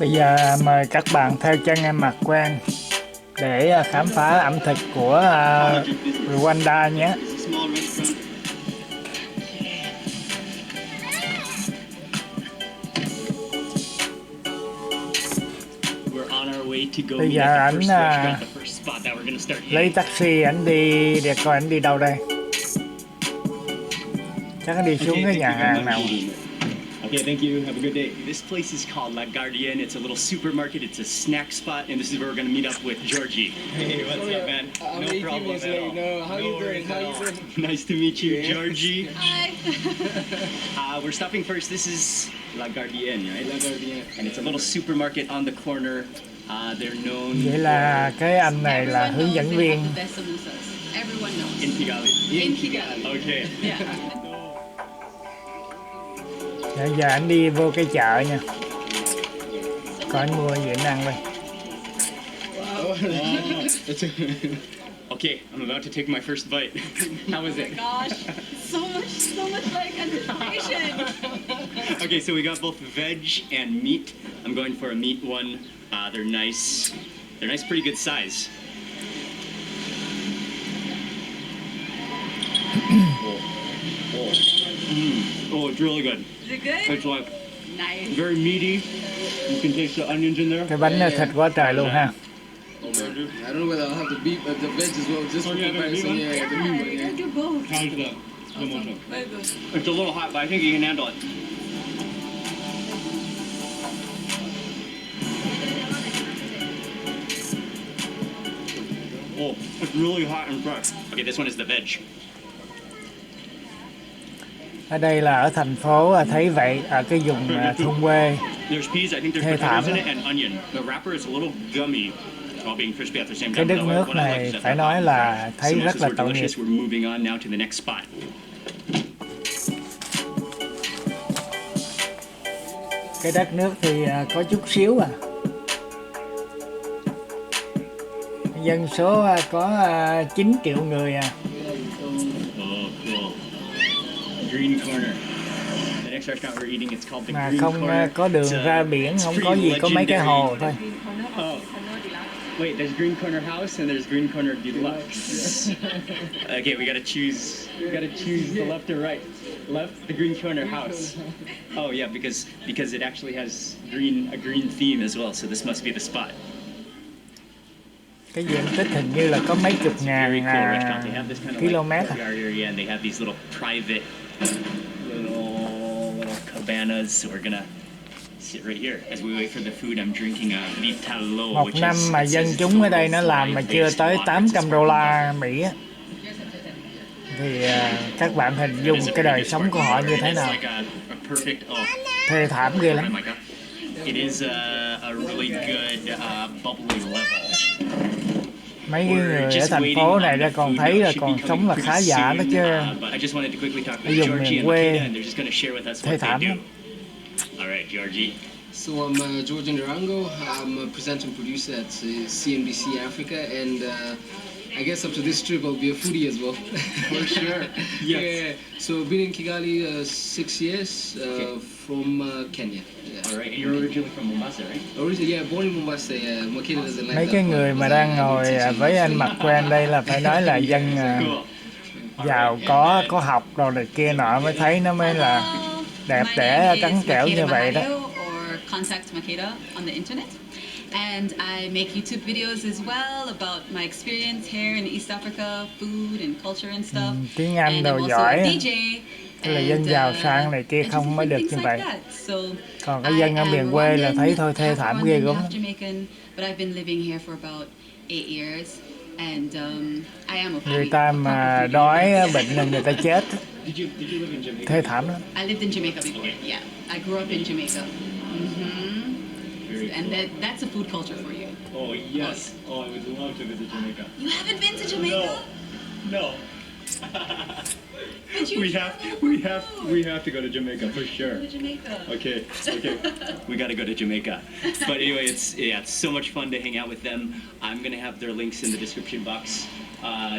Bây giờ mời các bạn theo chân em Mặc Quang để khám phá ẩm thực của Rwanda nhé. Bây giờ ảnh lấy taxi, ảnh đi để coi ảnh đi đâu đây. Chắc anh đi xuống cái nhà hàng nào. Okay, thank you. Have a good day. This place is called La Gardienne. It's a little supermarket. It's a snack spot, and this is where we're going to meet up with Georgie. Hey, what's up, man? No problem at all. No, how you doing? How you doing? Nice to meet you, Georgie. Hi. We're stopping first. This is La Gardienne, right? La Gardienne. And it's a little supermarket on the corner. They're known. Vậy là cái anh này là hướng dẫn viên. Everyone knows. In Kigali. In Kigali. Okay. Yeah. Bây giờ anh đi vô cái chợ nha. Coi anh mua gì anh ăn đây. Okay, I'm about to take my first bite. How is it? Oh my gosh, so much like anticipation. Okay, so we got both veg and meat. I'm going for a meat one. They're nice. They're nice, pretty good size. Oh, it's really good. Is it good? It's like Nice. very meaty. You can taste the onions in there. Cái bánh này thịt quá trời luôn ha. I don't know whether I'll have the beef, the veg as well. Just for comparison, yeah, the meat one, yeah. Do both. How's the motion? Very good. It's a little hot, but I think you can handle it. Oh, it's really hot and fresh. Okay, this one is the veg. Ở đây là ở thành phố, thấy vậy, ở cái vùng thôn quê. There's peas, I think there's potatoes in it, and onion. The wrapper is a little gummy, while being crispy at the same time. Cái đất nước này phải nói là thấy rất là tội nghiệp. We're moving on now to the next spot. Cái đất nước thì có chút xíu à. Dân số có 9 triệu người à. Green corner. The next restaurant we're eating, it's called the Mà Green không Corner. có đường ra biển, không có gì, có mấy cái hồ thôi. Oh. Wait, there's Green Corner House and there's Green Corner Deluxe. Okay, we gotta choose. We gotta choose the left or right. Left, the Green Corner House. Oh yeah, because it actually has a green theme as well. So this must be the spot. Cái diện tích hình như là có mấy chục ngàn km. And they have these little private little cabanas. So we're gonna sit right here as we wait for the food. I'm drinking a Vitalo. Một năm mà dân chúng ở đây nó làm mà chưa tới 800 đô la Mỹ á. Thì các bạn hình dung cái đời sống của họ như thế nào. Thê thảm ghê lắm. It is a really good bubbly level. Mấy người ở thành phố này ra còn thấy là còn sống là khá giả đó chứ. Ở vùng miền quê thê thảm lắm. Alright, Georgie. So I'm George Ndarango. I'm a presenter and producer at CNBC Africa, and I guess up to this trip I'll be a foodie as well. For sure. Yes. Yeah. So I've been in Kigali 6 years from Kenya. Yeah. All right. And you're originally from Mombasa, right? Originally, yeah, born in Mombasa. Located as a Mấy cái người mà đang ngồi với anh Mặc Quang đây là phải nói là dân giàu có học rồi này kia nọ mới thấy nó mới là đẹp đẽ trắng trẻo như vậy đó. Contact Makeda on the internet. And I make YouTube videos as well about my experience here in East Africa, food and culture and stuff. Tiếng Anh đồ giỏi. Tức là dân giàu sang này kia không mới được như vậy. Còn cái dân ở miền quê là thấy thôi thê thảm ghê gớm. Người ta mà đói bệnh là người ta chết. Thê thảm lắm. I lived in Jamaica before. Yeah, I grew up in Jamaica. And that's a food culture for you. Oh yes. Oh, I would love to visit Jamaica. You haven't been to Jamaica? No. We have to go to Jamaica for sure. Okay. We gotta go to Jamaica. But anyway, it's so much fun to hang out with them. I'm gonna have their links in the description box.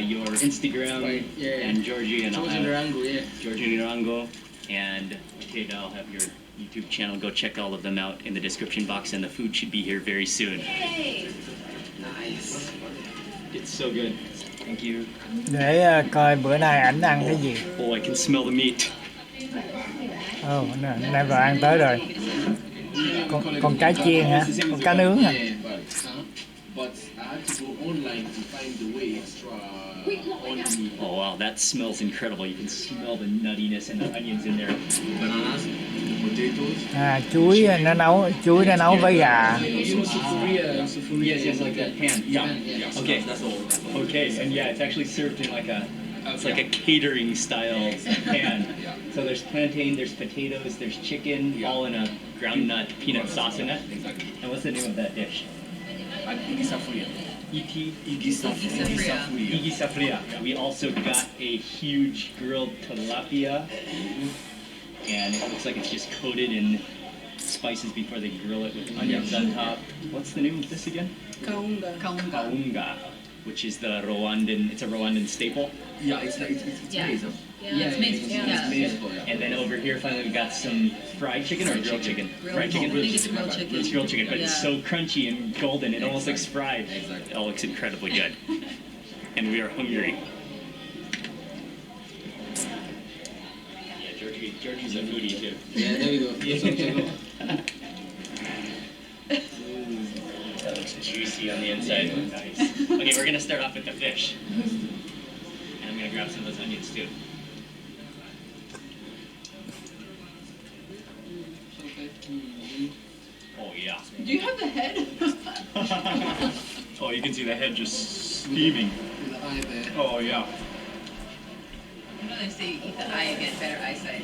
Your Instagram and Georgie and Georgie Ndarango, Georgie Ndarango. And okay, now I'll have your YouTube channel. Go check all of them out in the description box, and the food should be here very soon. Nice. It's so good. Thank you. Để coi bữa nay ảnh ăn cái gì. Oh, I can smell the meat. Nè vào ăn tới rồi. Con cá chiên hả? Con cá nướng hả? Oh wow, that smells incredible. You can smell the nuttiness and the onions in there. Chuối nó nấu với gà. Yes, like that pan. Yeah. Okay. Okay, and yeah, it's actually served in like a catering style pan. So there's plantain, there's potatoes, there's chicken, all in a groundnut peanut sauce in it. And what's the name of that dish? Igisafria. We also got a huge grilled tilapia, and it looks like it's just coated in spices before they grill it with onions on top. What's the name of this again? Kaunga, which is the Rwandan. It's a Rwandan staple. Yeah, it's maize. Yeah, it's maize. And then over here, finally, we got some fried chicken or grilled chicken. Fried chicken. I think it's grilled chicken. It's grilled chicken, but it's so crunchy and golden. It almost looks fried. It all looks incredibly good. And we are hungry. Yeah, Georgie's a foodie too. Yeah, there you go. That looks juicy on the inside. Nice. Okay, we're gonna start off with the fish. And I'm gonna grab some of those onions too. Oh yeah. Do you have the head? Oh, you can see the head just steaming. The eye there. Oh yeah. You know they say eat the eye and get better eyesight.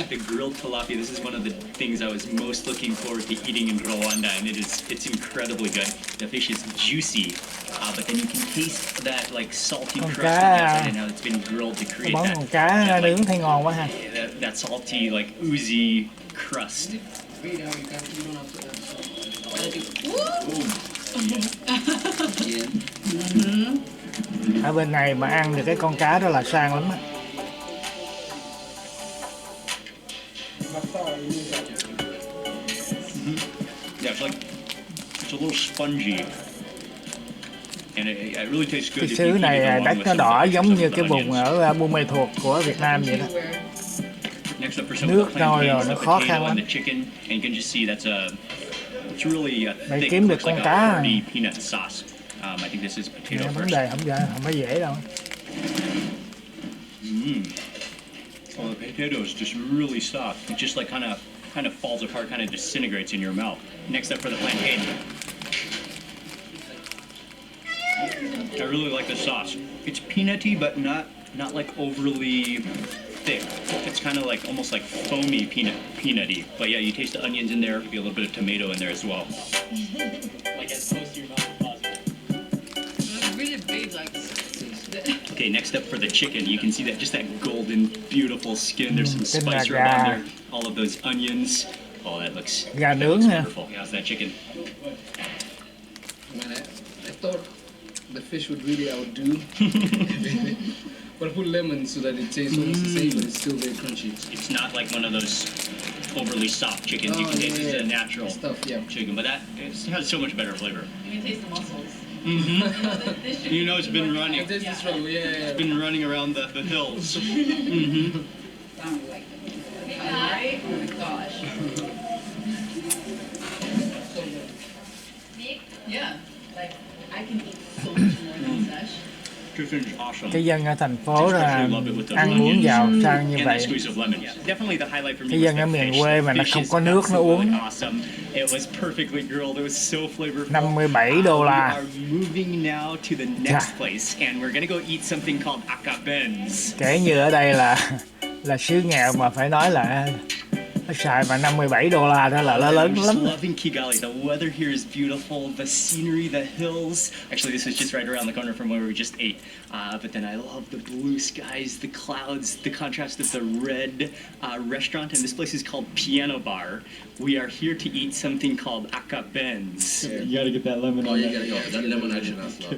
The grilled tilapia, this is one of the things I was most looking forward to eating in Rwanda, and it's incredibly good. The fish is juicy, but then you can taste that like salty crust on the outside and how it's been grilled to create Món that, con cá nướng thấy ngon quá ha. that salty like oozy crust. Ở bên này mà ăn được cái con cá đó là sang lắm á. Yeah, it's a little spongy. And it really tastes good. Cái xứ này đất nó đỏ giống như cái vùng ở Buôn Mê Thuột của Việt Nam vậy đó. Nước nôi rồi nó khó khăn lắm. Mày kiếm được con cá. Vấn đề không có dễ đâu. Oh, the potato is just really soft. It just like kind of falls apart, kind of disintegrates in your mouth. Next up for the plantain. I really like the sauce. It's peanutty, but not like overly thick. It's kind of like almost like foamy peanutty. But yeah, you taste the onions in there. Maybe a little bit of tomato in there as well. Like as close to your mouth as possible. It's really big, like. Okay, next up for the chicken, you can see that just that golden, beautiful skin. There's some spice rub on there. All of those onions. Oh, that looks wonderful. How's that chicken? Man, I thought the fish would really outdo. But I put lemon so that it tastes almost the same, but it's still very crunchy. It's not like one of those overly soft chickens. You can taste it's a natural chicken, but that it has so much better flavor. You can taste the muscles. Mm-hmm. You know it's been running. It's been running around the hills. Mm-hmm. Oh my gosh. Yeah, like I can eat so much more than Sesh. Cái dân ở thành phố là ăn uống giàu sang như vậy. Cái dân ở miền quê mà nó không có nước nó uống. $57. Kể như ở đây là xứ nghèo mà phải nói là nó xài mà $57 đó là nó lớn lắm. Loving Kigali. The weather here is beautiful. The scenery, the hills. Actually, this is just right around the corner from where we just ate. But then I love the blue skies, the clouds, the contrast of the red restaurant. And this place is called Piano Bar. We are here to eat something called akabenz. Yeah, you gotta get that lemon on. That lemon action as well.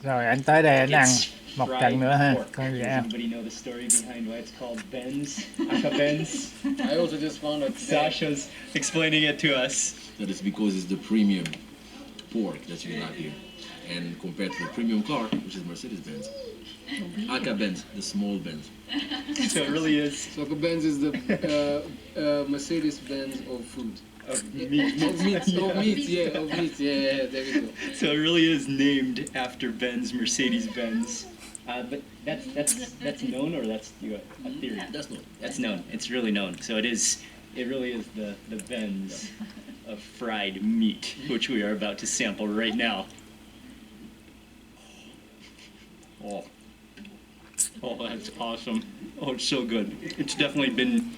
Rồi anh tới đây anh ăn. Một trận nữa ha, pork. coi Does vậy. anybody know the story behind why it's called Ben's? Aka Ben's? I also just found out Sasha's explaining it to us. That is because it's the premium pork that you have here. And compared to the premium car, which is Mercedes-Benz. Aka Benz, the small Benz. So it really is So Benz is the Mercedes-Benz of food. of meat. Of meat, yeah, there we go. So it really is named after Benz, Mercedes-Benz. But that's known, or that's a theory? That's not. That's known. It's really known. So it really is the Benz of fried meat, which we are about to sample right now. Oh, that's awesome. Oh, it's so good. It's definitely been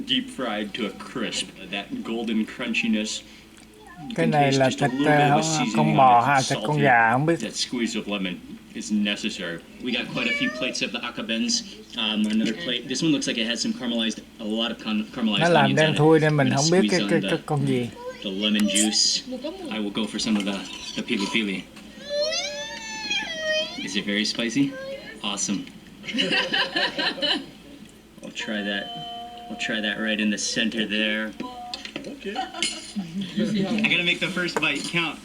deep fried to a crisp. That golden crunchiness. Cái này là thịt con bò ha, thịt con gà không biết. That squeeze of lemon is necessary. We got quite a few plates of the aka Benz. Another plate. This one looks like it has some caramelized, a lot of caramelized Nó làm onions đen on it. thui nên mình I'm không gonna biết squeeze cái on con gì. the lemon juice. I will go for some of the pili pili. Is it very spicy? Awesome. I'll try that. I'll try that right in the center there. Okay. I gotta make the first bite count.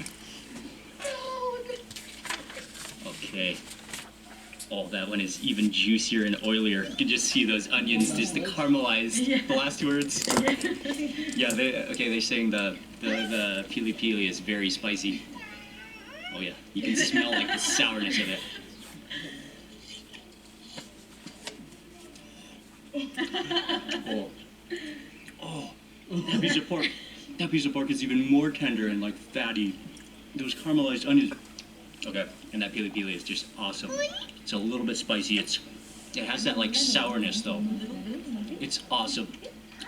Okay. Oh, that one is even juicier and oilier. You can just see those onions, just the caramelized. The last words. Yeah. They're saying the pili pili is very spicy. Oh yeah, you can smell like the sourness of it. Oh, that piece of pork. That piece of pork is even more tender and like fatty. Those caramelized onions. Okay, and that pili pili is just awesome. It's a little bit spicy. It has that like sourness though. It's awesome.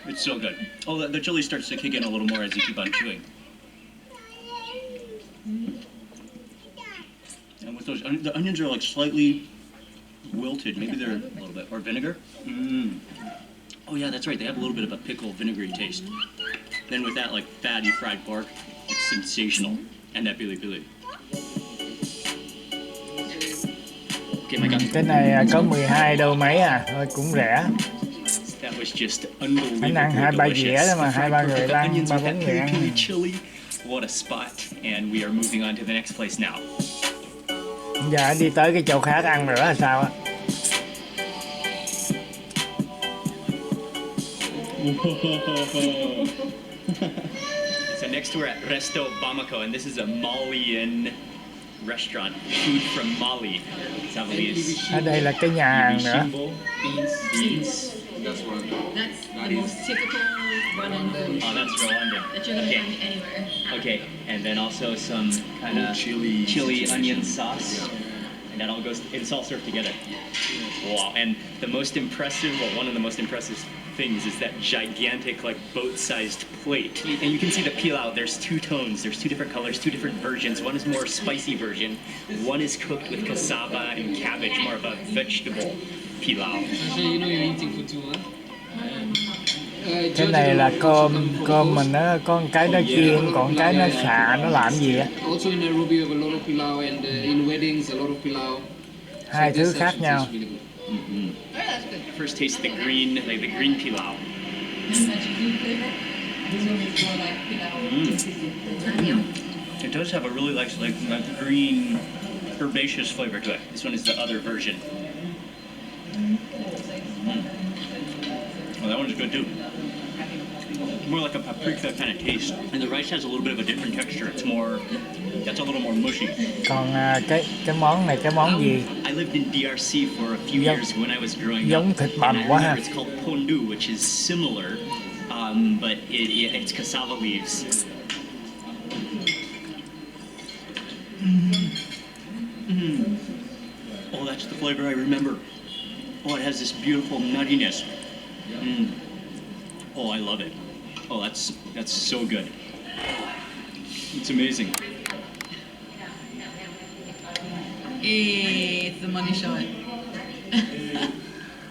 It's so good. Oh, the chili starts to kick in a little more as you keep on chewing. And with those, the onions are like slightly wilted. Maybe they're a little bit, or vinegar. Oh yeah, that's right. They have a little bit of a pickle vinegary taste. Then with that like fatty fried pork, it's sensational. And that pili pili. Okay, my God. Cái này có 12 đô mấy à, thôi cũng rẻ. That was just unbelievable. Anh ăn 2-3 dĩa đó mà 2-3 người ăn 3-4 người ăn. Chili. What a spot. And we are moving on to the next place now. Giờ đi tới cái chỗ khác ăn nữa là sao á? So next we're at Resto Bamako, and this is a Malian restaurant. Food from Mali. Ở đây là cái nhà hàng nữa. Beans. That's Rwanda. That's the most typical Rwandan Oh, that's Rwandan. that you're gonna find anywhere. Okay, and then also some kind of chili onion sauce. And that all goes, it's all served together. Wow, and the most impressive, well, one of the most impressive things is that gigantic, like, boat-sized plate. And you can see the pilau, there's two tones, there's two different colors, two different versions. One is more spicy version, one is cooked with cassava and cabbage, more of a vegetable pilau. So you know you're eating for two, huh? Cái này là cơm mình nó có một cái nó chiên, còn cái nó xạ, nó làm gì á? Also in Nairobi we have a lot of pilau, and in weddings a lot of pilau. Hai thứ khác nhau. First taste the green, like the green pilau. It does have a really like green herbaceous flavor to it. This one is the other version. Well, that one is good too. More like a paprika kind of taste. And the rice has a little bit of a different texture. It's more, that's a little more mushy. Còn cái món này cái món gì? I lived in DRC for a few years when I was growing up. Giống thịt bằm quá ha. It's called pondu, which is similar, but it's cassava leaves. Oh, that's the flavor I remember. Oh, it has this beautiful nuttiness. Oh, I love it. Oh, that's so good. It's amazing. It's the money shot.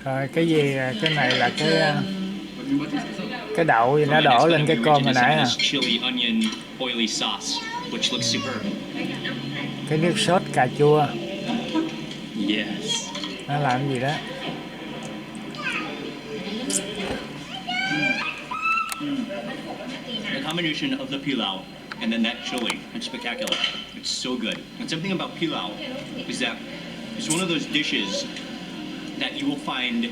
Rồi cái gì? Cái này là cái đậu gì nó đổ lên cái cơm hồi nãy à? Chili onion oily sauce, which looks superb. Cái nước sốt cà chua. Yes. Nó làm gì đó. The combination of the pilau and then that chili, it's spectacular. It's so good. And something about pilau is that it's one of those dishes that you will find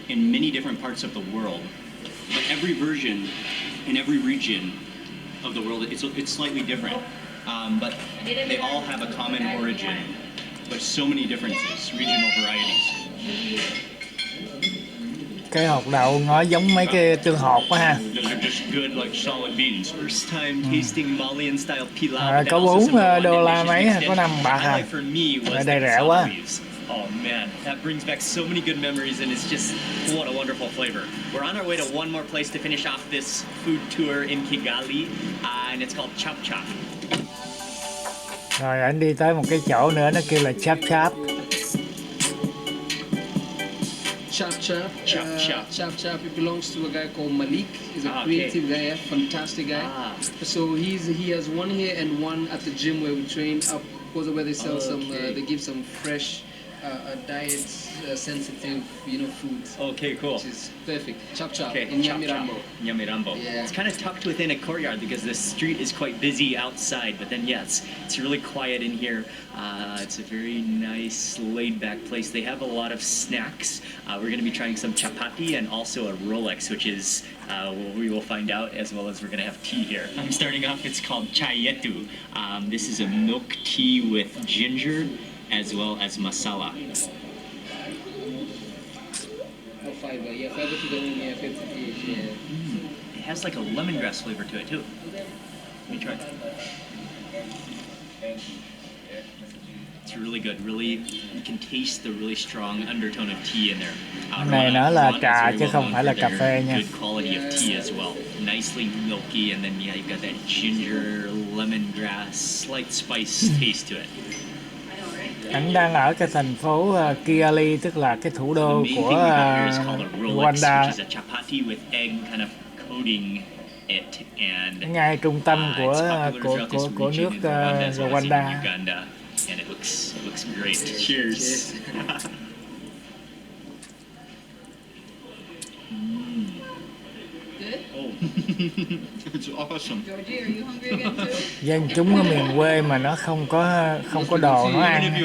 in many different parts of the world. But every version in every region of the world, it's slightly different. But they all have a common origin, but so many differences, regional varieties. Cái hột đậu ngó giống mấy cái tương hột quá ha. Those are just good, like solid beans. First time tasting Malian style pilau. Có $4 mấy, có 5 bạc à. Ở đây rẻ quá. Oh man, that brings back so many good memories, and it's just what a wonderful flavor. We're on our way to one more place to finish off this food tour in Kigali, and it's called Chop Chop. Rồi anh đi tới một cái chỗ nữa, nó kêu là Chop Chop. Chop Chop. Chop Chop. Chop Chop. It belongs to a guy called Malik. He's a creative guy, fantastic guy. So he has one here and one at the gym where we train up, where they sell some. They give some fresh, diet sensitive, foods. Okay, cool. Which is perfect. Chop Chop Okay, in Chop Nyamirambo. Chop. Nyamirambo. Yeah. It's kind of tucked within a courtyard because the street is quite busy outside, but then it's really quiet in here. It's a very nice, laid-back place. They have a lot of snacks. We're going to be trying some chapati and also a Rolex, which is we will find out, as well as we're going to have tea here. I'm starting off. It's called chai. This is a milk tea with ginger as well as masala. Fiber, yeah, fiber to the womb, yeah, 50 pH, yeah. It has like a lemongrass flavor to it too. Let me try. It's really good. Really, you can taste the really strong undertone of tea in there. Cái này nó là trà chứ không phải là cà phê nha. Good quality of tea as well. Nicely milky, and then you've got that ginger, lemongrass, slight spice taste to it. Anh đang ở cái thành phố Kigali, tức là cái thủ đô của Rwanda. Ngay trung tâm của nước Rwanda. And it looks great. Cheers. Good? Oh, it's awesome. Georgie, are you hungry again too? Dân chúng ở miền quê mà nó không có đồ nó ăn,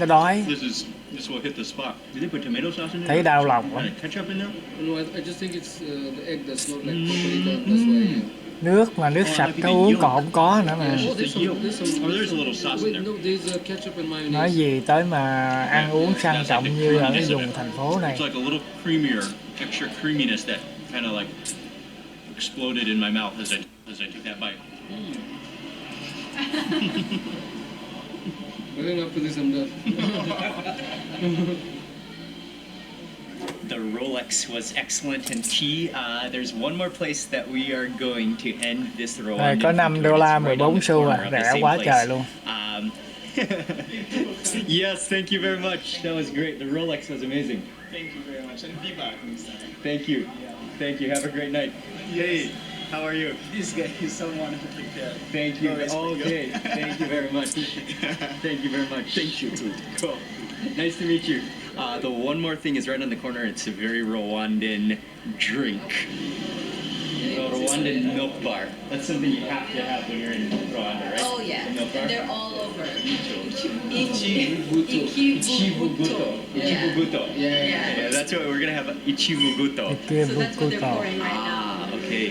nó đói. This will hit the spot. Did they put tomato sauce in there? Thấy đau lòng lắm. Ketchup in there? No, I just think it's the egg that's not like properly done. That's why. Nước mà nước sạch có uống còn không có nữa mà. Oh, there's a little sauce in there. No, there's ketchup and mayonnaise. Nói gì tới mà ăn uống sang trọng như ở cái vùng thành phố này. It's like a little creamier, extra creaminess that kind of like exploded in my mouth as I took that bite. I think after this I'm done. The Rolex was excellent and tea. There's one more place that we are going to end this Rwanda. Có $5 14 xu à, rẻ quá trời luôn. Yes, thank you very much. That was great. The Rolex was amazing. Thank you very much, and be back next time. Thank you. Thank you. Have a great night. Yay. How are you? This guy is someone who can care. Thank you. Okay. Thank you very much. Thank you very much. Thank you too. Cool. Nice to meet you. The one more thing is right on the corner. It's a very Rwandan drink. A Rwandan milk bar. That's something you have to have when you're in Rwanda, right? Oh yeah, Milk bar? they're all over. Ichibuguto. Ichibuguto. Yeah, that's what we're gonna have. Ichibuguto. So that's what they're pouring right now. Okay.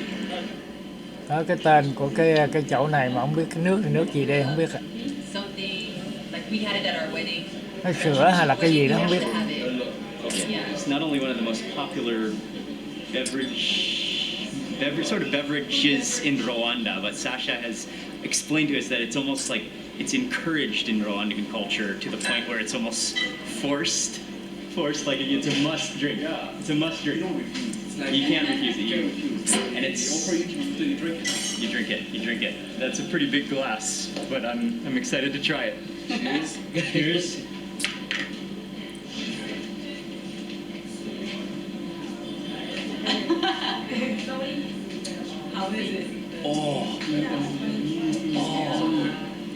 Đó cái tên của cái chỗ này mà không biết cái nước thì nước gì đây không biết ạ. Something like we had it at our wedding. Nó sữa hay là cái gì đó không biết. It's not only one of the most popular sort of beverages in Rwanda, but Sasha has explained to us that it's almost like it's encouraged in Rwandan culture to the point where it's almost forced, like it's a must drink. It's a must drink. You can't refuse it. And it's you drink it. That's a pretty big glass, but I'm excited to try it. Cheers. Cheers. How is it? Oh,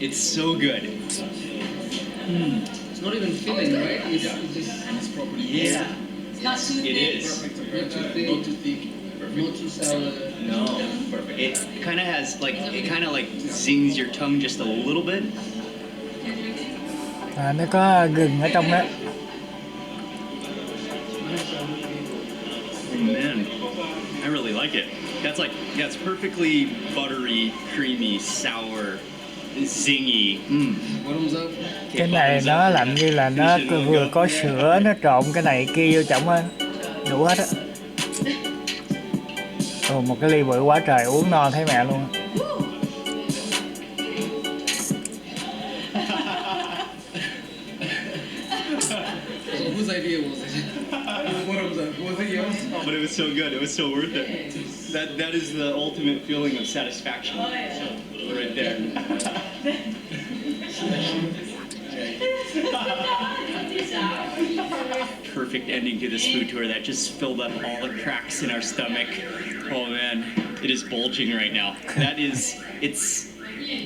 it's so good. It's not even filling, right? It's just Yeah. It's not too It thick. is. not too thick, not too thick, not too sour. No. It kind of has like, it kind of like zings your tongue just a little bit. Nó có gừng ở trong đó. Oh man, I really like it. That's like, yeah, it's perfectly buttery, creamy, sour, zingy. Bottoms up. Cái này nó làm như là nó vừa có sữa, nó trộn cái này kia vô trọng á, đủ hết á. Ồ, một cái ly bự quá trời, uống no thấy mẹ luôn. So whose idea was it? Bottoms up. Was it yours? Oh, but it was so good. It was so worth it. That is the ultimate feeling of satisfaction. Right there. Perfect ending to this food tour that just filled up all the cracks in our stomach. Oh man, it is bulging right now. That is, it's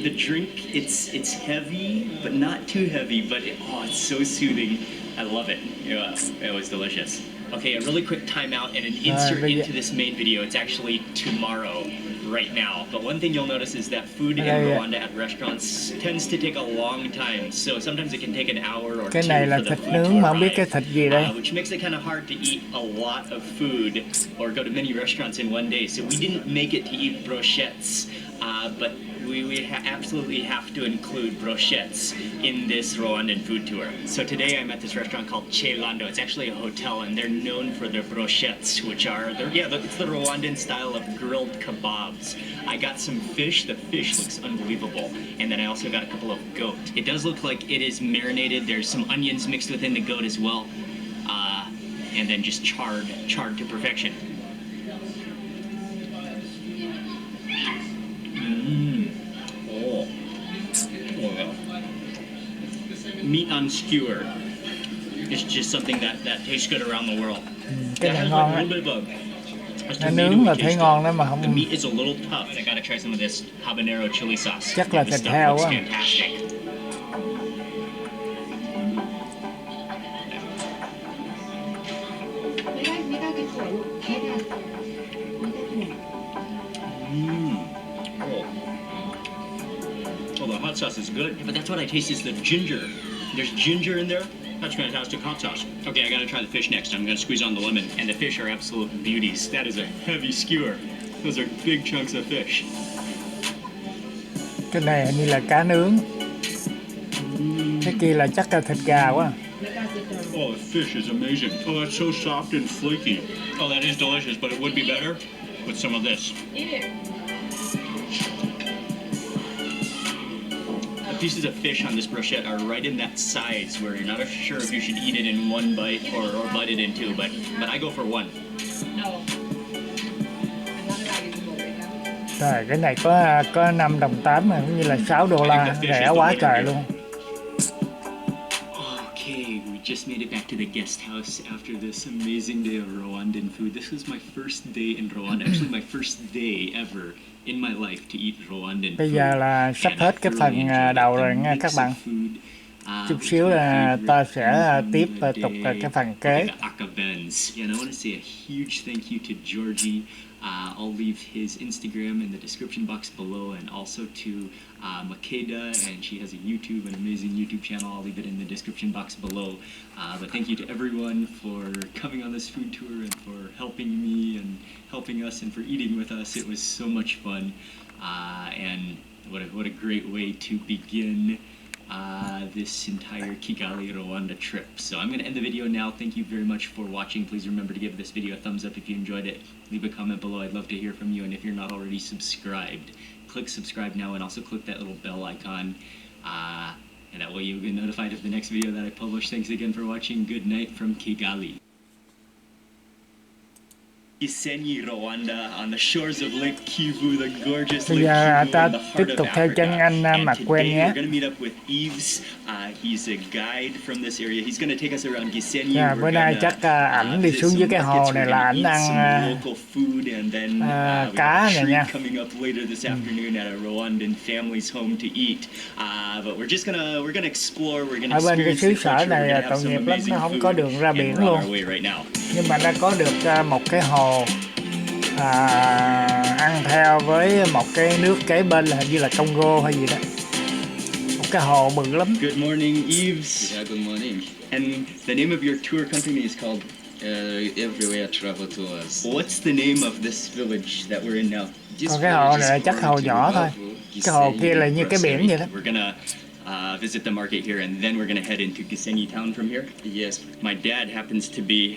the drink. It's heavy, but not too heavy. But it's so soothing. I love it. It was delicious. Okay, a really quick timeout and an insert into this main video. It's actually tomorrow, right now. But one thing you'll notice is that food in Rwanda at restaurants tends to take a long time. So sometimes it can take an hour or two Cái này là for the thịt food nướng mà to không biết cái arrive, thịt gì đây. which makes it kind of hard to eat a lot of food or go to many restaurants in one day. So we didn't make it to eat brochettes, but we absolutely have to include brochettes in this Rwandan food tour. So today I'm at this restaurant called Chelando. It's actually a hotel, and they're known for their brochettes, which are, it's the Rwandan style of grilled kebabs. I got some fish. The fish looks unbelievable. And then I also got a couple of goat. It does look like it is marinated. There's some onions mixed within the goat as well. And then just charred to perfection. Meat on skewer is just something that tastes good around the world. Cái That này has ngon like a á. little bit of a Nó nướng là thấy taste ngon to đó it. mà The không. meat is a little tough. I gotta try some of this habanero chili sauce. Chắc là This thịt stuff heo looks á. fantastic. Oh, the hot sauce is good. But that's what I taste is the ginger. There's ginger in there. That's fantastic hot sauce. Okay, I gotta try the fish next. I'm gonna squeeze on the lemon. And the fish are absolute beauties. That is a heavy skewer. Those are big chunks of fish. Cái này hình như là cá nướng. Cái kia là chắc là thịt gà quá. Oh, the fish is amazing. Oh, that's so soft and flaky. Oh, that is delicious, but it would be better with some of this. The pieces of fish on this brochette are right in that size where you're not sure if you should eat it in one bite or bite it in two, but I go for one. Trời, cái này có 5 đồng 8 mà cũng như là 6 đô la, rẻ quá trời luôn. Okay, we just made it back to the guest house after this amazing day of Rwandan food. This was my first day in Rwanda, actually my first day ever in my life to eat Rwandan food. Bây giờ là sắp hết cái phần đầu rồi nha các bạn. Chút xíu là ta sẽ tiếp tục cái phần kế. And I want to say a huge thank you to Georgie. I'll leave his Instagram in the description box below, and also to Makeda, and she has a YouTube, an amazing YouTube channel. I'll leave it in the description box below. But thank you to everyone for coming on this food tour and for helping me and helping us and for eating with us. It was so much fun, and what a great way to begin this entire Kigali, Rwanda trip. So I'm going to end the video now. Thank you very much for watching. Please remember to give this video a thumbs up if you enjoyed it. Leave a comment below. I'd love to hear from you. And if you're not already subscribed, click subscribe now and also click that little bell icon. And that way you'll get notified of the next video that I publish. Thanks again for watching. Good night from Kigali. GIệnh I, Rwanda, on the shores of Lake Kivu, the gorgeous Bây Lake giờ Kivu ta in the tiếp heart tục of theo chân Africa. anh And Mạc Quen today nhé. we're going to meet up with Yves. He's a guide from this area. He's going to take us around GIệnh I. Bữa nay chắc ảnh đi xuống dưới cái hồ này là ảnh ăn cá này nha. Coming up later this afternoon at a Rwandan family's home to eat. But we're gonna explore, we're gonna ở bên cái xứ experience the sở culture. We're này gonna have tội some nghiệp lắm, nó amazing không có food, đường ra and biển we're on luôn. our way right now. Nhưng mà đã có được một cái hồ ăn theo với một cái nước kế bên là hình như là Congo hay gì đó. Một cái hồ bự lắm. Good morning, Yves. Yeah, good morning. And the name of your tour company is called? Everywhere travel tours. What's the name of this village that we're in now? Còn cái hồ này là chắc hồ nhỏ thôi. Cái hồ kia là như cái biển vậy đó. We're gonna visit the market here, and then we're gonna head into GIệnh I town from here. Yes. My dad happens to be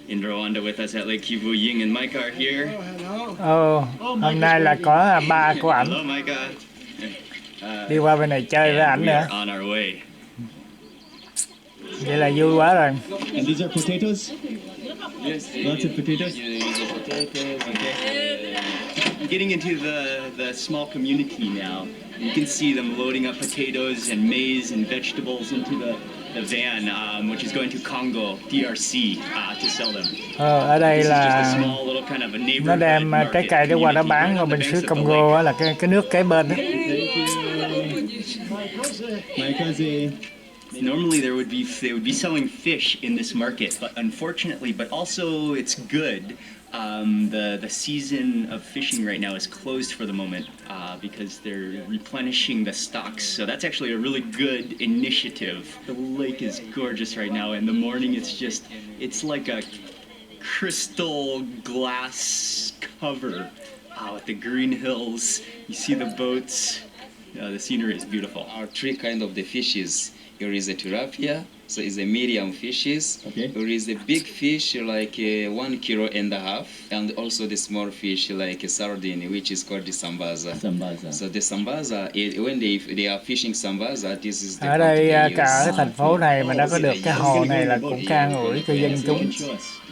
in Rwanda with us at Lake Kivu. Ying and Micah are here. Hôm nay là có ba của ảnh Hello, Micah. đi qua bên này chơi với ảnh We nữa. are on our way. Vậy là vui quá rồi. And these are potatoes? Yes. Lots of potatoes? Potatoes. Okay. Getting into the small community now. You can see them loading up potatoes and maize and vegetables into the van, which is going to Congo, DRC, to sell them. Ở đây This is just a là small little kind of a nó neighborhood đem trái market cây đó qua đó community bán right ở on the bên banks xứ of the Congo lake. á, là cái nước kế bên đó. Normally they would be selling fish in this market, but unfortunately, but also it's good. The season of fishing right now is closed for the moment because they're replenishing the stocks. So that's actually a really good initiative. The lake is gorgeous right now. In the morning, it's like a crystal glass cover with the green hills. You see the boats. The scenery is beautiful. Our three kind of the fishes. There is a tilapia, so it's a medium fishes. Okay. There is a big fish like 1.5 kg, and also the small fish like a sardine, which is called the sambaza. Sambaza. So the sambaza, when they are fishing sambaza, this is the Ở food đây they cả use. ở thành phố này mà đã có được cái hồ này là cũng ca ngợi cho dân chúng,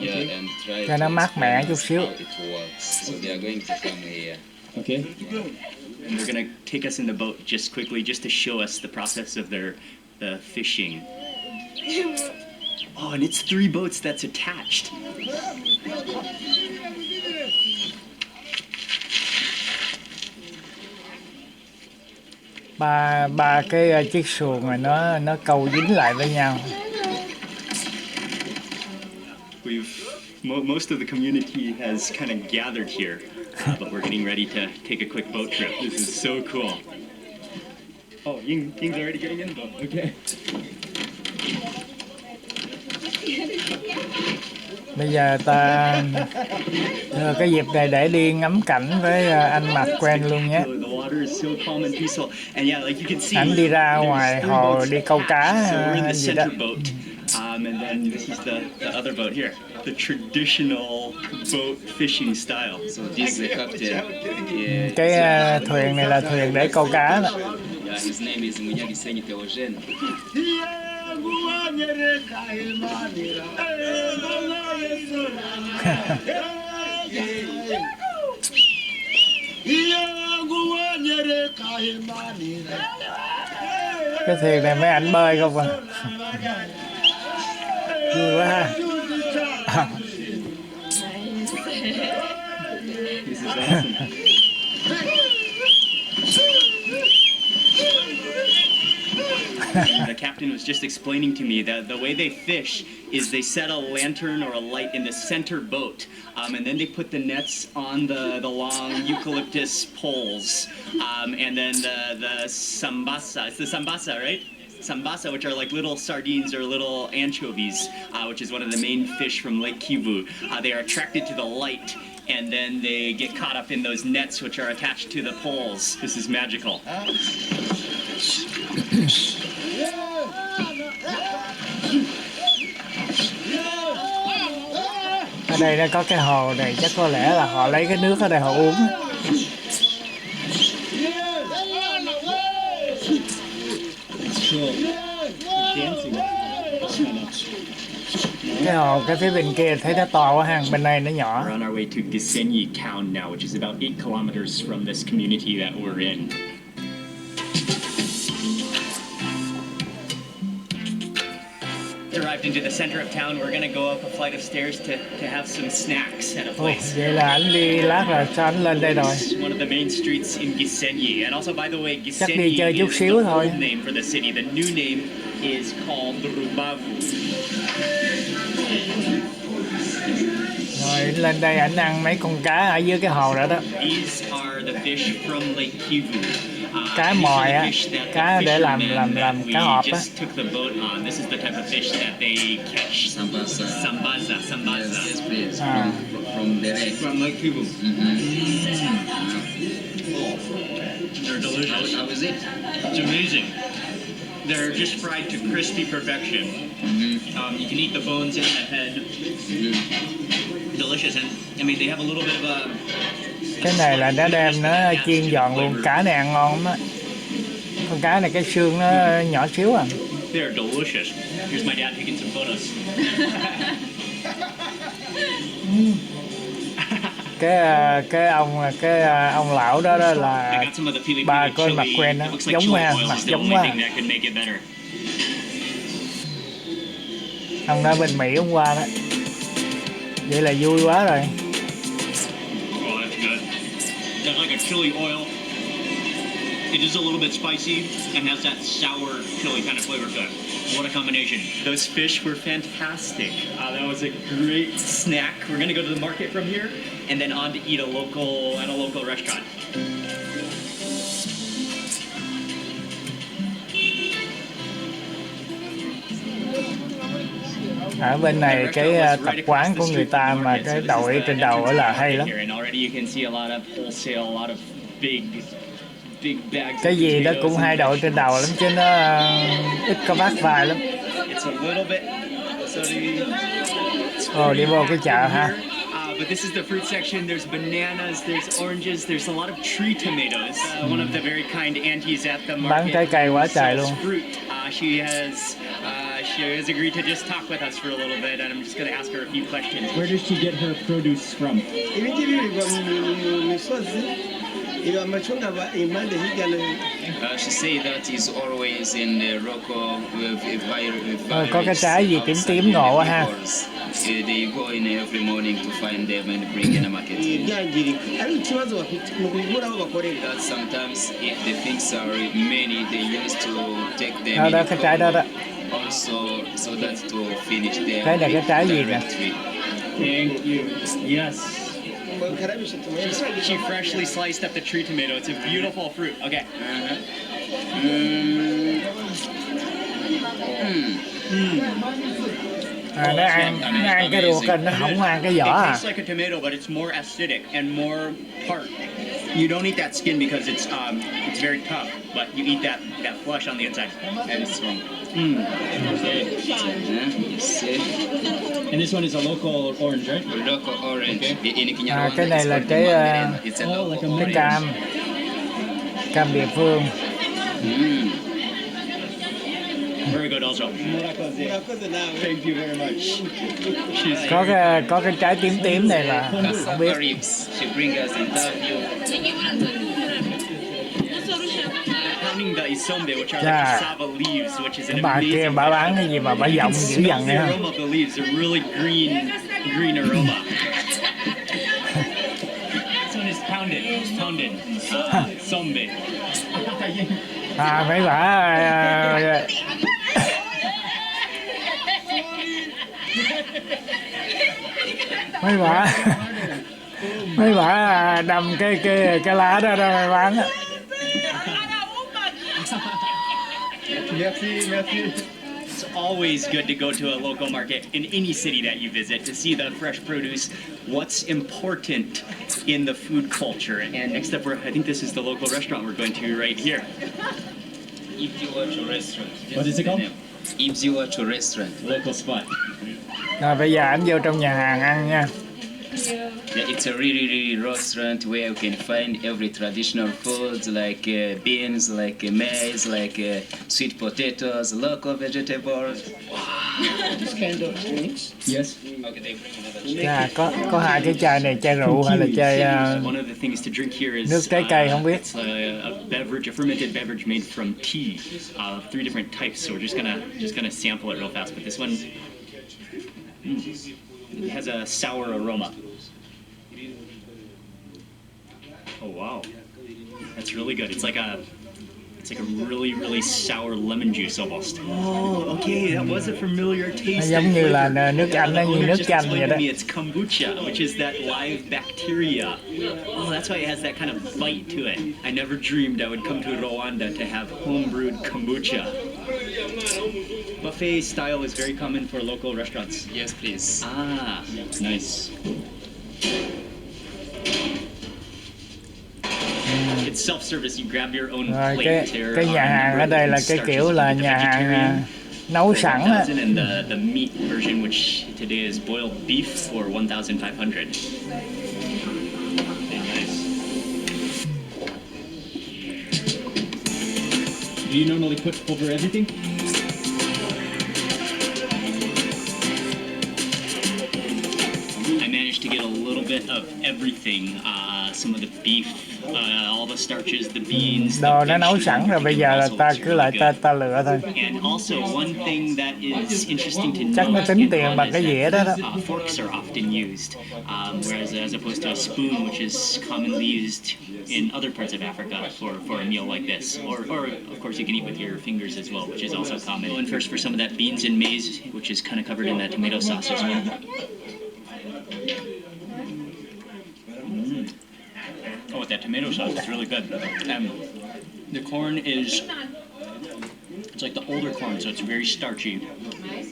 Yeah, and try cho nó to mát mẻ explain chút xíu. how it works. So they are going to come here. Okay. And they're gonna take us in the boat just quickly, just to show us the process of the fishing. Oh, and it's 3 boats that's attached. Ba cái chiếc xuồng này nó câu dính lại với nhau. Most of the community has kind of gathered here, but we're getting ready to take a quick boat trip. This is so cool. Oh, Ying's already getting in the boat. Okay. Bây giờ ta cái dịp này để đi ngắm cảnh với anh Mạc Quen luôn nhé. Anh đi ra ngoài hồ đi câu cá gì đó. And then this is the other boat here, the traditional boat fishing style. So this is the captain. Yeah. Cái thuyền này là thuyền để câu cá đó. Yeah, his name is Munyagisenyi Theogene. Cái thuyền này mấy ảnh bơi không à? Vui quá ha. This is awesome. The captain was just explaining to me that the way they fish is they set a lantern or a light in the center boat, and then they put the nets on the long eucalyptus poles, and then the sambasa. It's the sambasa, right? Sambasa, which are like little sardines or little anchovies, which is one of the main fish from Lake Kivu. They are attracted to the light, and then they get caught up in those nets, which are attached to the poles. This is magical. Ở đây nó có cái hồ này, chắc có lẽ là họ lấy cái nước ở đây họ uống. Dancing. Cái hồ cái phía bên kia thấy nó to quá ha, bên này nó nhỏ. We're on our way to GIệnh I town now, which is about 8 kilometers from this community that we're in. Arrived into the center of town. We're gonna go up a flight of stairs to have some snacks at a place. Vậy là anh đi lát rồi sao anh lên đây rồi? One of the main streets in GIệnh I. And also, by the way, Chắc đi GIệnh chơi I chút is the xíu thôi. old name for the city. The new name is called Rubavu. Rồi lên đây ảnh ăn mấy con cá ở dưới cái hồ đó đó. These are the fish from Lake Kivu. Cá mòi á, cá để làm cá hộp á. Took the boat on. This is the type of fish that they catch. Sambaza. Sambaza. Yes, please. From the lake. From Lake Kivu. They're delicious. How is it? It's amazing. They're just fried to crispy perfection. You can eat the bones and the head. Delicious, and I mean they have a little bit of a. Cái này là nó đem nó chiên giòn luôn, cá này ăn ngon lắm á. Con cá này cái xương nó nhỏ xíu à. They're delicious. Here's my dad taking some photos. cái ông lão đó đó là ba coi mặt quen đó, giống ha, mặt giống quá. Ông đã bên Mỹ hôm qua đó. Vậy là vui quá rồi. That's like a chili oil. It is a little bit spicy and has that sour chili kind of flavor to it. What a combination. Those fish were fantastic. That was a great snack. We're going to go to the market from here and then on to eat at a local restaurant. Ở bên này cái tập quán của người ta mà cái đội trên đầu là hay lắm. Cái gì đó cũng hai đội trên đầu lắm chứ nó ít có vác vai lắm. Đi vô cái chợ ha. But this is the fruit section. There's bananas, there's oranges, there's a lot of tree tomatoes. One of the very kind aunties at the market. Bán trái cây quá trời luôn. She has agreed to just talk with us for a little bit, and I'm just going to ask her a few questions. Where does she get her produce from? She say that is always in the local có cái trái gì tím tím ngộ quá ha. They go in every morning to find them and bring in the market. That sometimes if the things are many, they used to take them. Đó cái trái đó đó. Also, so that to finish their. Cái này cái trái gì nè? Thank you. Yes. She freshly sliced up the tree tomato. It's a beautiful fruit. Okay. Nó ăn cái ruột, nó không ăn cái vỏ à. It tastes like a tomato, but it's more acidic and more tart. You don't eat that skin because it's very tough, but you eat that flesh on the inside. And it's strong. And this one is a local orange, right? Local orange. Okay. Cái này là cái cam địa phương. Very good also. Thank you very much. Có cái trái tím tím này là không biết. She bring us interview. Pounding the isombe, which are like cassava leaves, which is an bà amazing. kia bà bán cái gì mà bà giọng dữ dằn này ha. The aroma of the leaves, a really green aroma. This one is pounded. Sombe. Mấy bà mấy bà đâm cái lá đó ra bán á. Merci. It's always good to go to a local market in any city that you visit to see the fresh produce, what's important in the food culture. And next up, I think this is the local restaurant we're going to right here. If you watch a restaurant. What is it called? If you watch a restaurant. Local spot. Rồi bây giờ anh vô trong nhà hàng ăn nha. Yeah, it's a really restaurant where you can find every traditional foods like beans, like maize, like sweet potatoes, local vegetables. This kind of drinks. Yes. Okay, they bring another. Chà, có hai cái chai này, chai rượu hay là chai One of the things to drink here is nước trái cây không biết. it's a beverage, a fermented beverage made from tea, 3 different types. So we're just gonna sample it real fast. But this one it has a sour aroma. Oh wow, that's really good. It's like a really sour lemon juice almost. Oh, okay, that was a familiar taste. Nó giống như là nước Anh, nó như nước chanh vậy đó. It's kombucha, which is that live bacteria. Oh, that's why it has that kind of bite to it. I never dreamed I would come to Rwanda to have home-brewed kombucha. Buffet style is very common for local restaurants. Yes, please. Ah, nice. It's self-service. You grab your own Rồi plate. cái nhà hàng ở đây là cái kiểu là nhà hàng nấu sẵn á. And the meat version, which today is boiled beef for 1,500. Okay, nice. Do you normally put over everything? I managed to get a little bit of everything. Some of the beef, all the starches, the beans. Đồ nó nấu sẵn rồi, bây giờ là ta cứ lại ta lựa thôi. And also one thing that is interesting to Chắc nó note tính tiền bằng cái dĩa đó đó. forks are often used, whereas as opposed to a spoon, which is commonly used in other parts of Africa for a meal like this, or of course you can eat with your fingers as well, which is also common. Going first for some of that beans and maize, which is kind of covered in that tomato sauce as well. Oh, with that tomato sauce, it's really good. The corn is, it's like the older corn, so it's very starchy,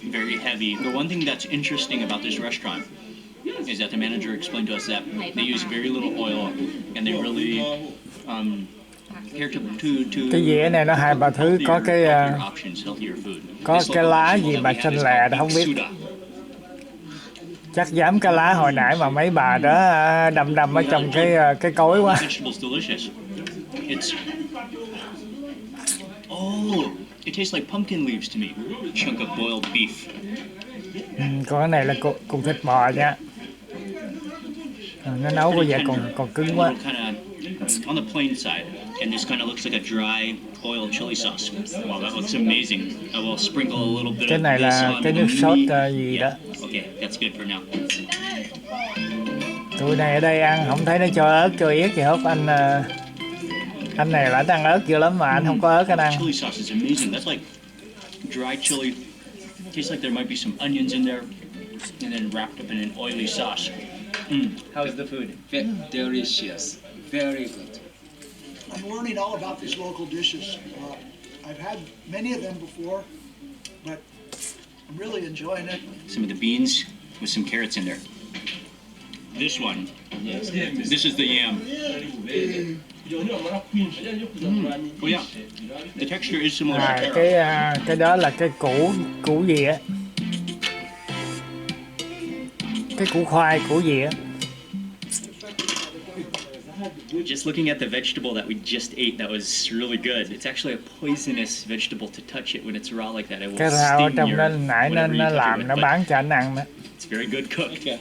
very heavy. The one thing that's interesting about this restaurant is that the manager explained to us that they use very little oil, and they really care to Cái dĩa này nó hai ba thứ, có cái options, healthier food. có cái lá gì mà xanh lè đó không biết. Chắc dám cái lá hồi nãy mà mấy bà đó đâm ở trong cái cối quá. Oh, it tastes like pumpkin leaves to me. Chunk of boiled beef. Còn cái này là cùng thịt bò nha. Nó nấu có vẻ còn cứng quá. On the plain side, and this kind of looks like a dry oil chili sauce. Wow, that looks amazing. I will sprinkle a little bit Cái of này this là on cái nước sốt gì đó. Okay, that's good for now. Tụi này ở đây ăn không thấy nó cho ớt cho yết gì hết. Anh này là anh ăn ớt dữ lắm mà anh không có ớt anh ăn. Chili sauce is amazing. That's like dry chili. Tastes like there might be some onions in there, and then wrapped up in an oily sauce. How's the food? Delicious. Very good. I'm learning all about these local dishes. I've had many of them before, but I'm really enjoying it. Some of the beans with some carrots in there. This one, this is the yam. Oh yeah, the texture is similar to carrot. Cái đó là cái củ gì á? Cái củ khoai, củ gì á? Just looking at the vegetable that we just ate, that was really good. It's actually a poisonous vegetable to touch it when it's raw like that. It will Cái rau ở sting trong đó your nãy nó whatever you touch it làm with, nó but bán cho anh ăn đó. it's very good cooked.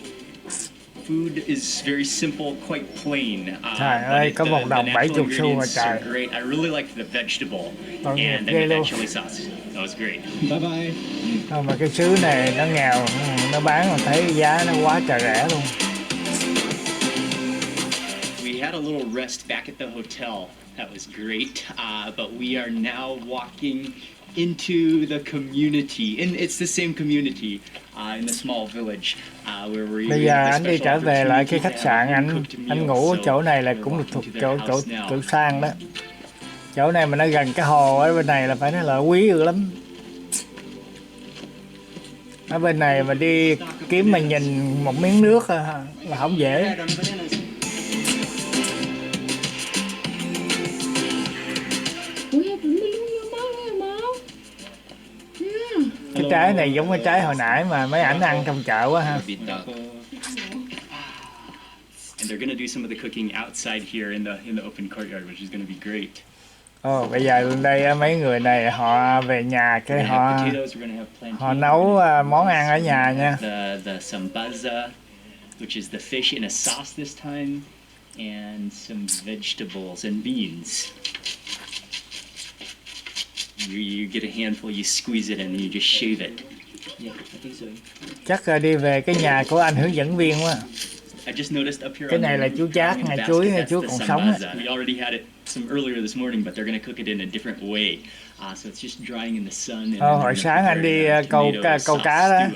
Food is very simple, quite plain. Trời ơi, có một đồng 70 xu mà trời. Great. I really liked the vegetable and ghê then luôn. that chili sauce. That was great. Bye bye. Không, mà cái xứ này nó nghèo, nó bán mà thấy giá nó quá trời rẻ luôn. We had a little rest back at the hotel. That was great. But we are now walking into the community, and it's the same community in the small village where we. Bây giờ anh đi trở về lại cái khách sạn, anh ngủ ở chỗ này là cũng được thuộc chỗ sang đó. Chỗ này mà nó gần cái hồ ở bên này là phải nói là quý dữ lắm. Ở bên này mà đi kiếm mà nhìn một miếng nước là không dễ. Cái trái này giống cái trái hồi nãy mà mấy ảnh ăn trong chợ quá ha. And they're going to do some of the cooking outside here in the open courtyard, which is going to be great. Bây giờ lên đây á, mấy người này họ về nhà cái We're gonna have họ potatoes, we're gonna have plantain. họ nấu món ăn ở nhà nha. The sambaza, which is the fish in a sauce this time, and some vegetables and beans. You get a handful, you squeeze it, and then you just shave it. Yeah, I think so. Chắc đi về cái nhà của anh hướng dẫn viên quá. I just noticed up here. Cái này là chú Chát, ngày chuối, ngày Chúa còn sống. We already had it some earlier this morning, but they're going to cook it in a different way. So it's just drying in the sun. Hồi sáng anh đi câu cá đó.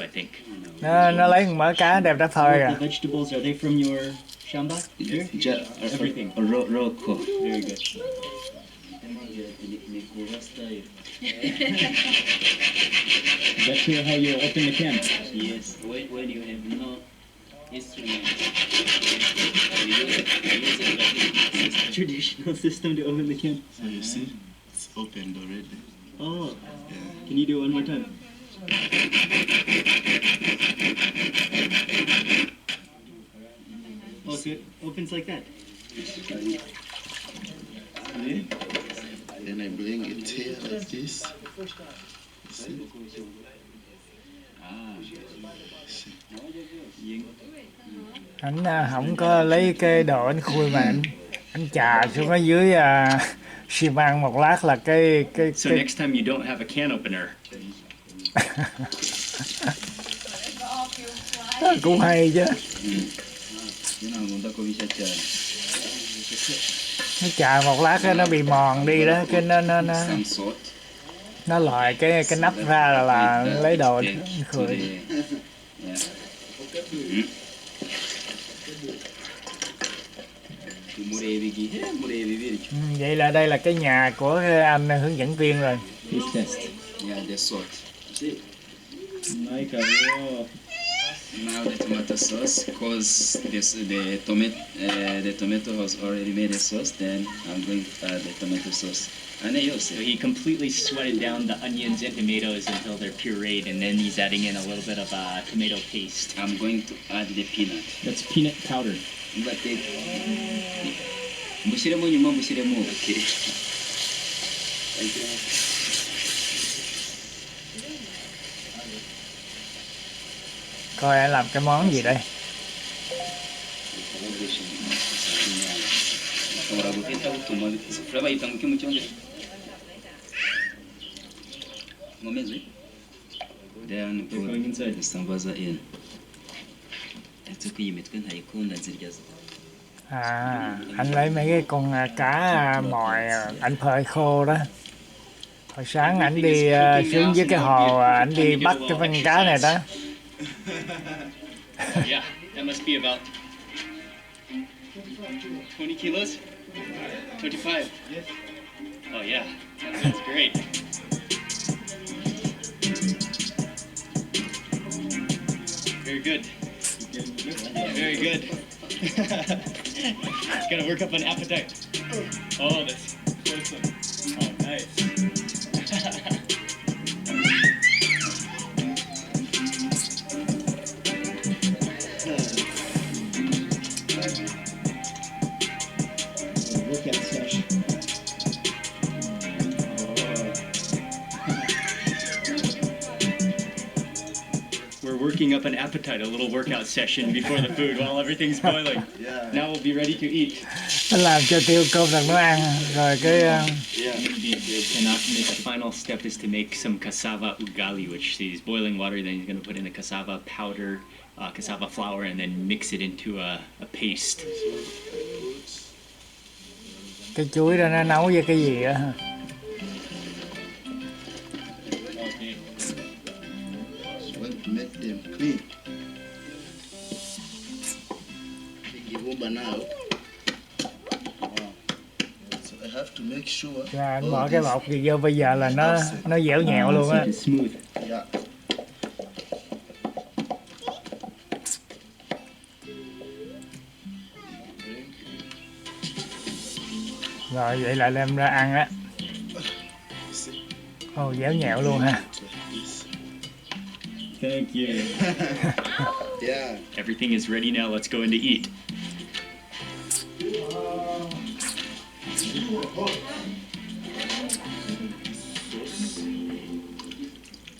Nó lấy mỡ cá đẹp đã phơi à. The vegetables, are they from your shamba? Everything. Roko. Very good. That's how you open the can. Yes, when you have no instrument. Traditional system to open the can. So you see, it's opened already. Oh, Yeah. can you do it one more time? Oh, so it opens like that. Then I bring it here like this. See? Anh không có lấy cái đồ anh khui mà anh chà xuống ở dưới xi măng một lát là cái So next time you don't have a can opener. Cũng hay chứ. Nó chà một lát nó bị mòn đi đó, cái nó lòi cái nắp ra là lấy đồ khơi. Vậy là đây là cái nhà của anh hướng dẫn viên rồi. Yeah, the salt. Like Now the tomato sauce, because the tomato has already made a sauce, then I'm going to add the tomato sauce. So he completely sweated down the onions and tomatoes until they're pureed, and then he's adding in a little bit of tomato paste. I'm going to add the peanut. That's peanut powder. But okay. Thank you. Coi anh làm cái món gì đây? Then put the sambaza in. That's okay, you can have corn that's just. Anh lấy mấy cái con cá mòi anh phơi khô đó. Hồi sáng anh đi xuống dưới cái hồ, anh đi bắt cái con cá này đó. Yeah, that must be about 20 kilos? 25? Oh yeah, that's great. Very good. Very good. It's gonna work up an appetite. Oh, that's awesome. Oh, nice. Working up an appetite, a little workout session before the food while everything's boiling. Yeah. Now we'll be ready to eat. Nó làm cho tiêu cơm rằng nó ăn rồi cái. And the final step is to make some cassava ugali, which is boiling water. Then he's going to put in the cassava powder, cassava flour, and then mix it into a paste. Cái chuối đó nó nấu với cái gì á? To make them clean. Now. So I have to make sure. Anh bỏ cái bột gì vô bây giờ là nó dẻo nhẹo luôn á. Yeah. Rồi vậy là đem ra ăn á. Dẻo nhẹo luôn ha. Thank you. Yeah. Everything is ready now. Let's go in to eat.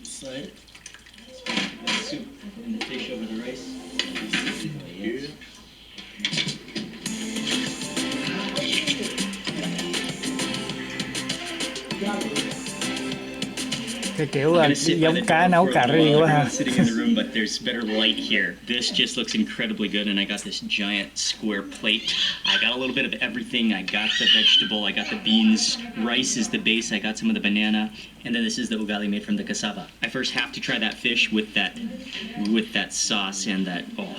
Slide the soup and the fish over the rice. Here. Cái kiểu giống cá nấu cà ri quá ha. Sitting in the room, but there's better light here. This just looks incredibly good, and I got this giant square plate. I got a little bit of everything. I got the vegetable, I got the beans, rice is the base, I got some of the banana, and then this is the ugali made from the cassava. I first have to try that fish with that sauce and that. Oh.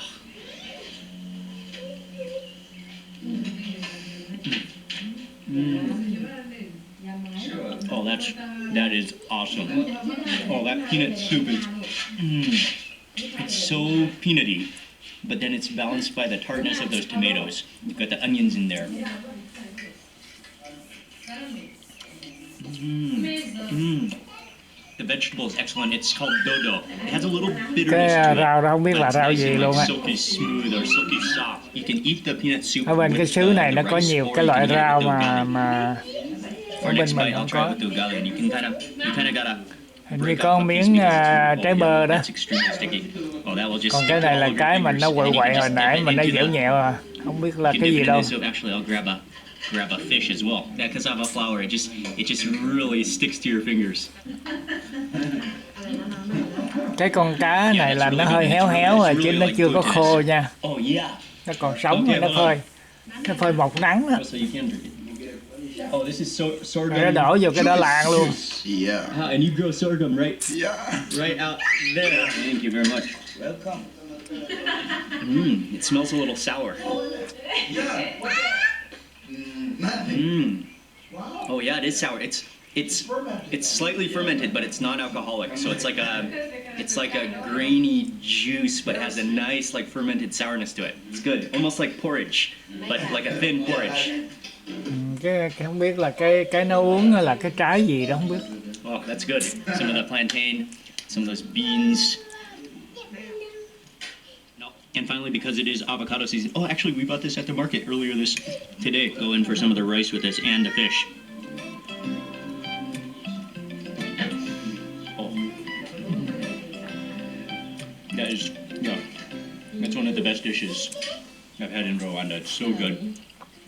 Oh, that is awesome. Oh, that peanut soup is, it's so peanutty, but then it's balanced by the tartness of those tomatoes. You've got the onions in there. The vegetable is excellent. It's called dodo. It has a little bitterness Cái to it. rau đó không biết là rau gì luôn á. Silky smooth or silky soft. You can eat the peanut soup. Ở bên cái xứ này nó có nhiều cái loại rau mà ở bên mình không có. Hình như có miếng trái bơ đó. Còn cái này là cái mình nó quậy quậy hồi nãy mình nó dẻo nhẹo à. Không biết là cái gì đâu. Grab a fish as well. That cassava flour, it just really sticks to your fingers. Cái con cá này là nó hơi héo héo rồi chứ nó chưa có khô nha. Nó còn sống rồi, nó phơi một nắng đó. Oh, this is sorghum. Nó đổ vô cái đó làng luôn. Yeah. And you grow sorghum, right? Yeah. Right out there. Thank you very much. Welcome. It smells a little sour. Yeah. Oh yeah, it is sour. It's slightly fermented, but it's non-alcoholic. So it's like a grainy juice, but has a nice like fermented sourness to it. It's good, almost like porridge, but like a thin porridge. Cái không biết là cái nấu uống là cái trái gì đó không biết. Oh, that's good. Some of the plantain, some of those beans. And finally, because it is avocado season. Oh, actually, we bought this at the market earlier today. Go in for some of the rice with this and the fish. Oh, that's one of the best dishes I've had in Rwanda. It's so good.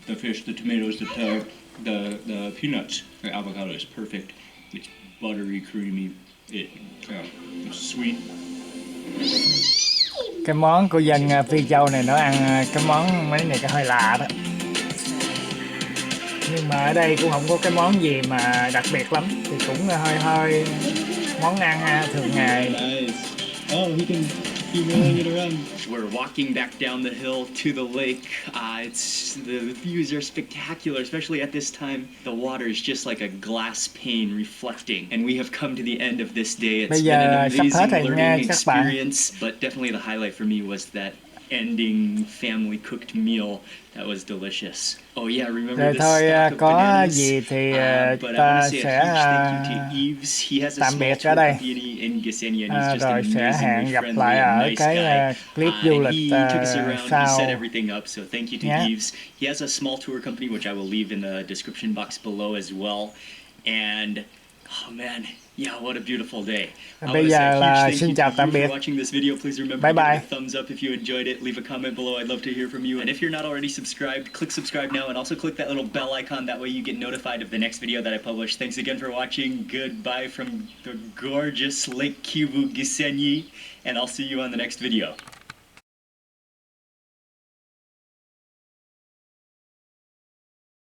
The fish, the tomatoes, the peanuts, the avocado is perfect. It's buttery, creamy. It's sweet. Cái món của dân Phi Châu này nó ăn cái món mấy này cái hơi lạ đó. Nhưng mà ở đây cũng không có cái món gì mà đặc biệt lắm. Thì cũng hơi món ăn thường ngày. Oh, he can keep rolling it around. We're walking back down the hill to the lake. The views are spectacular, especially at this time. The water is just like a glass pane reflecting. And we have come to the end of this day. It's been an amazing learning experience. But definitely the highlight for me was that ending family cooked meal that was delicious. Oh yeah, remember this stack of bananas? Gì thì But I ta want to say sẽ a huge thank you to Yves. He has a tạm small biệt tour ở đây. company in Gisenia, and he's just Rồi sẽ hẹn amazingly gặp friendly lại and ở nice cái guy. clip du lịch He took us around, he sau. set everything up, so thank you to Yves. He has a small tour company, which I will leave in the description box below as well. And oh man, yeah, what a beautiful day. Bây giờ là xin chào tạm biệt. Watching this video, please remember Bye to give bye. it a thumbs up if you enjoyed it. Leave a comment below. I'd love to hear from you. And if you're not already subscribed, click subscribe now, and also click that little bell icon. That way you get notified of the next video that I publish. Thanks again for watching. Goodbye from the gorgeous Lake Kivu, Gisenyi, and I'll see you on the next video.